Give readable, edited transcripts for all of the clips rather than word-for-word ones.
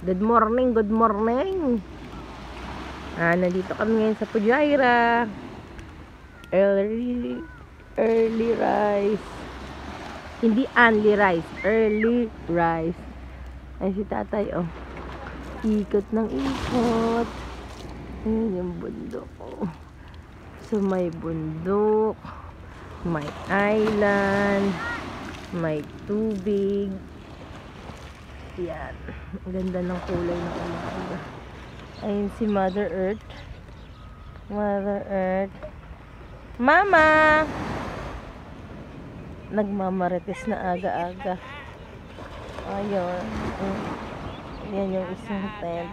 Good morning, good morning. Nandito kami ngayon sa Pujaira. Early rice. Hindi only rice, early rice. Ay si tatay, oh. Ikot ng ikot. Ayan yung bundok, oh. So may bundok, may island, may tubig. Yan. Ang ganda ng kulay ng umaga. Ayun si Mother Earth. Mother Earth. Mama! Nagmamarites na aga-aga. Ayun. Yan yung isang tent.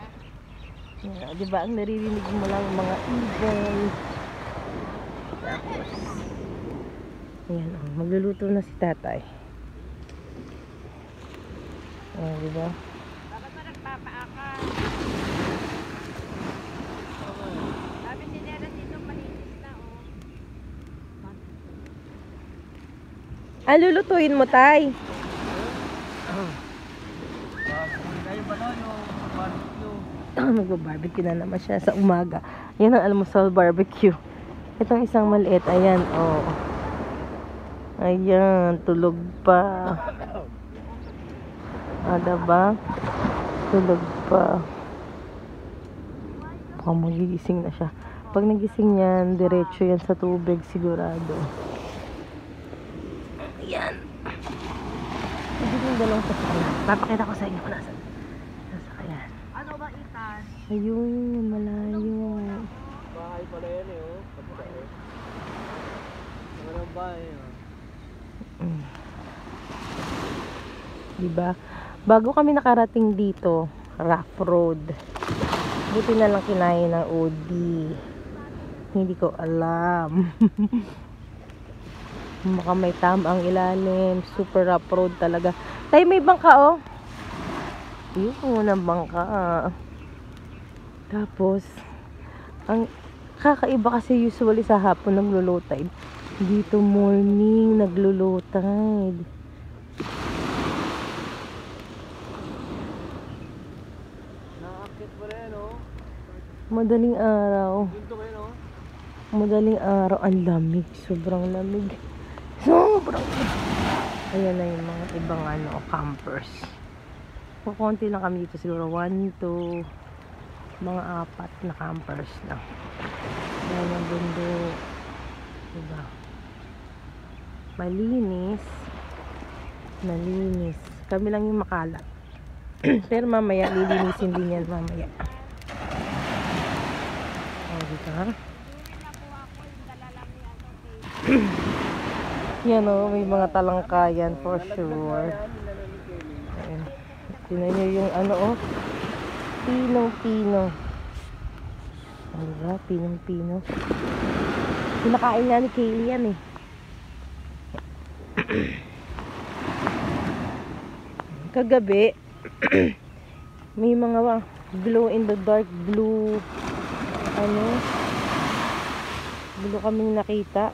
Yan. Diba ang naririnig mo lang mga ibon. Tapos ayan, oh, magluluto na si tatay. Ayan, diba? Bakit ba nagpapaaka? Sabi si Nera dito, malinis na, oh. Lulutuin mo, tay. Magba-barbecue na naman siya sa umaga. Yan ang almusal barbecue. Itong isang maliit, ayan, oh. Ayan, tulog pa. Diba? Tulog pa. Mukhang magigising na siya. Pag nagising yan, diretso yan sa tubig, sigurado. Ayan. Hindi yung dalawang sasakyan. Papakita ko sa inyo kung nasan sasakyan. Ano ba itas? Ayun, malayo. Bahay pala yan eh, oh. Kapita eh. Ang bahay, oh. Diba? Bago kami nakarating dito, rough road. Buti na lang kinain ng OD. Hindi ko alam. Baka may ang ilalim. Super rough road talaga. Tay, may bangka, oh. Yun, ang bangka. Tapos, ang kakaiba kasi usually sa hapon naglo-low tide. Dito morning naglo-low tide. Nakakit mo na yan, oh. Madaling araw. Ginto kayo, no? Madaling araw. Ang lamig. Sobrang lamig. Sobrang. Ayan na yung mga ibang campers. Kukunti lang kami dito. Siguro 1, 2, mga 4 na campers lang. Ayan yung bundok. Diba? Malinis. Malinis. Kami lang yung makalat. Pero mamaya, lilinisin din yan mamaya. Diba? Yan o, may mga talangkayan for sure. Ayan. Tingnan nyo yung pinong-pino. Diba? Pinong-pino. Pinakain nga ni Kaylee yan eh. Kagabi, may mga glow in the dark blue blue kaming nakita.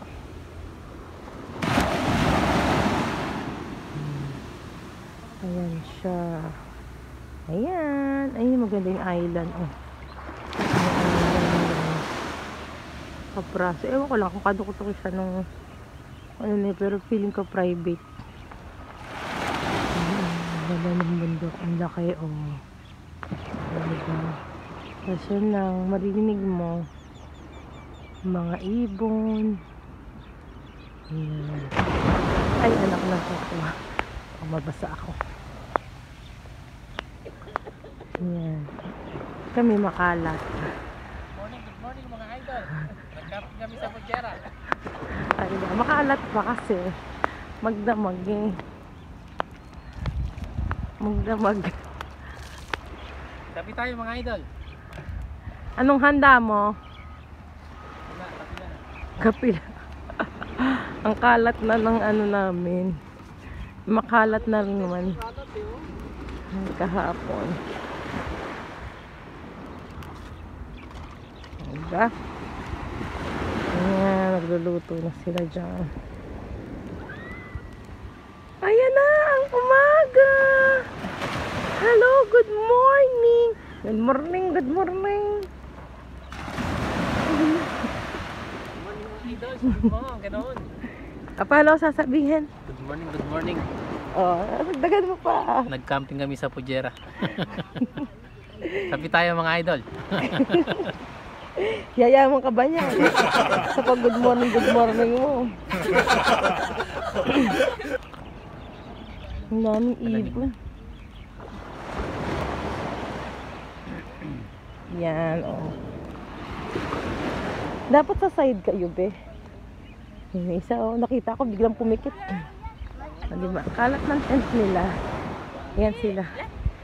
Ayan siya. Ayan. Ayun, maganda yung island. Oh. Kapraso. Ewan ko lang kung kadukot siya nung pero feeling ko private. Ganda ng bundok. Ang laki, oh. Diba? Kasi lang, marinig mo mga ibon. Ayan. Ay, anak na ako. Mabasa ako. Ayan. Kami makalat. Good morning mga idol. Nagkapit kami sa Pujaira. Ay, makalat pa kasi. Magdamag eh. Magdamag. Tabi tayo mga idol. Anong handa mo? Kapila. Ang kalat na ng namin. Makalat na rin naman. Kahapon. Diba? Ayan, nagluluto na sila dyan. Ayan na, ang umaga! Hello, good morning! Good morning, good morning. Ganon. Paano ako sasabihin? Good morning, good morning. Oh, dagdagan mo pa. Nag-camping kami sa Pujera. Sabi tayo mga idol. Yayaman ka ba niya? Sa pag good morning mo. Ang daming ibon. Yan, oh. Dapat sa side kayo, be. Yung isa, oh, nakita ko biglang pumikit. Oh, diba? Kalat ng tent nila. Yan sila.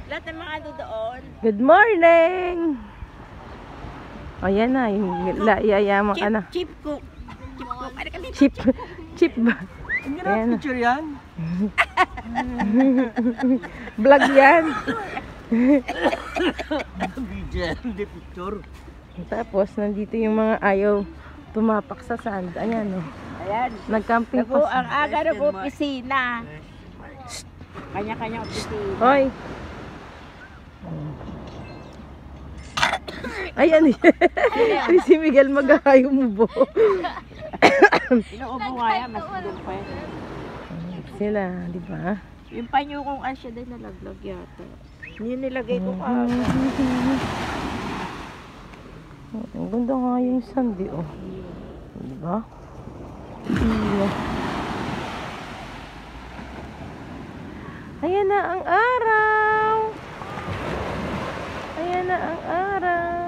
Lahat ng mga ano doon. Good morning! O, yan na. Yung yayaman ka na. Chip cook. Chip cook. Ano ka dito? Chip ba? Hindi Ayan. picture yan. Vlog yan. Video, hindi picture. Tapos, nandito yung mga ayaw tumapak sa sand. Ayan, oh. Ayan. Nag-camping Naku, pa. ang aga ng opisina. Kanya-kanya opisina. Hoy! Ayan. Ay, si Miguel mag-ahayo mo bo. Inuubo nga yan, mas doon pa yan. Sila, di ba? Yung panyo kong asya din nalaglag yata. Yun nilagay ko ka. Ang ganda nga yung sand, oh. Di ba? Ino. Ayan na ang araw. Ayan na ang araw.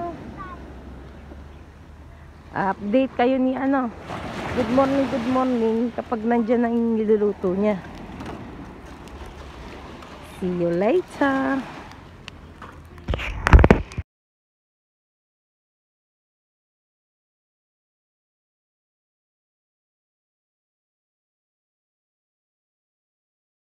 Update kayo ni ano. Good morning kapag nandyan na yung niluluto niya. See you later.